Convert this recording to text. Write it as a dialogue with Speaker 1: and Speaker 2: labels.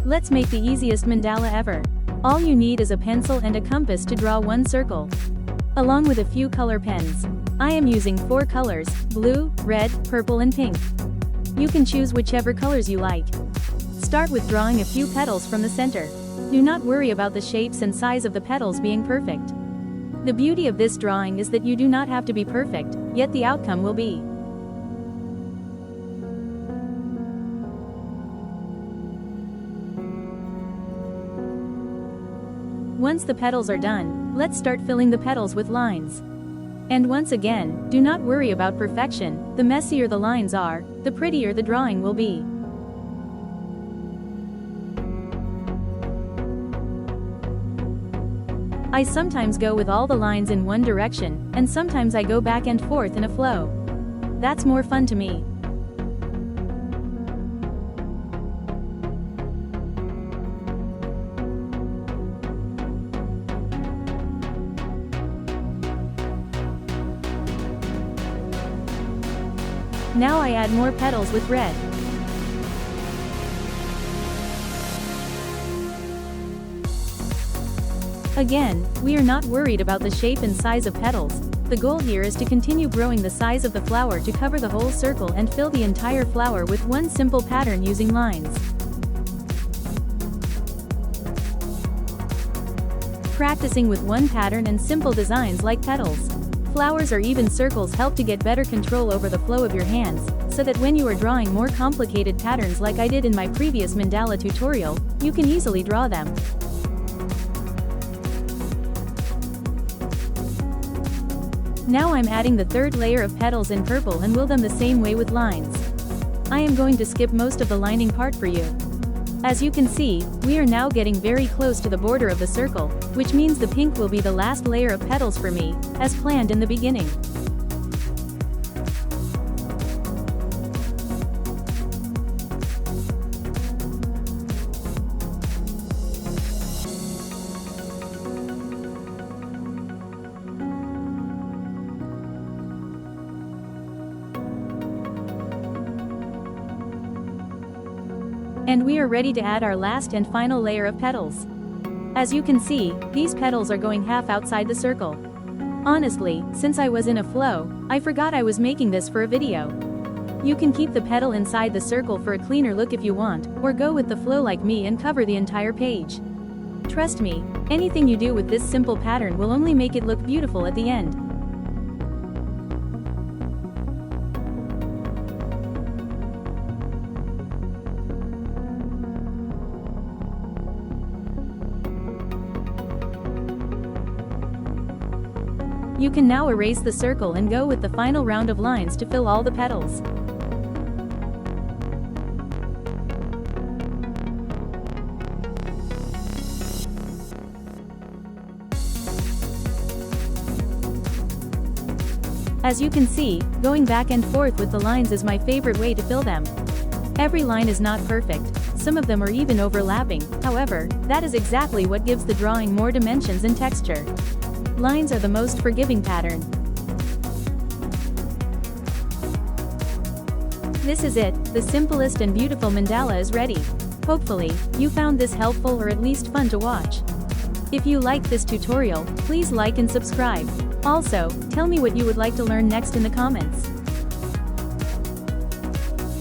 Speaker 1: Let's make the easiest mandala ever. All you need is a pencil and a compass to draw one circle, along with a few color pens. I am using 4 colors: blue, red, purple and pink. You can choose whichever colors you like. Start with drawing a few petals from the center. Do not worry about the shapes and size of the petals being perfect. The beauty of this drawing is that you do not have to be perfect, yet the outcome will be. Once the petals are done, let's start filling the petals with lines. And once again, do not worry about perfection. The messier the lines are, the prettier the drawing will be. I sometimes go with all the lines in one direction, and sometimes I go back and forth in a flow. That's more fun to me. Now I add more petals with red. Again, we are not worried about the shape and size of petals. The goal here is to continue growing the size of the flower to cover the whole circle and fill the entire flower with one simple pattern using lines. Practicing with one pattern and simple designs like petals, flowers or even circles help to get better control over the flow of your hands, so that when you are drawing more complicated patterns like I did in my previous mandala tutorial, you can easily draw them. Now I'm adding the third layer of petals in purple and will them the same way with lines. I am going to skip most of the lining part for you. As you can see, we are now getting very close to the border of the circle, which means the pink will be the last layer of petals for me, as planned in the beginning. And we are ready to add our last and final layer of petals. As you can see, these petals are going half outside the circle. Honestly, since I was in a flow, I forgot I was making this for a video. You can keep the petal inside the circle for a cleaner look if you want, or go with the flow like me and cover the entire page. Trust me, anything you do with this simple pattern will only make it look beautiful at the end. You can now erase the circle and go with the final round of lines to fill all the petals. As you can see, going back and forth with the lines is my favorite way to fill them. Every line is not perfect, some of them are even overlapping, however, that is exactly what gives the drawing more dimensions and texture. Lines are the most forgiving pattern. This is it, the simplest and beautiful mandala is ready. Hopefully, you found this helpful or at least fun to watch. If you liked this tutorial, please like and subscribe. Also, tell me what you would like to learn next in the comments.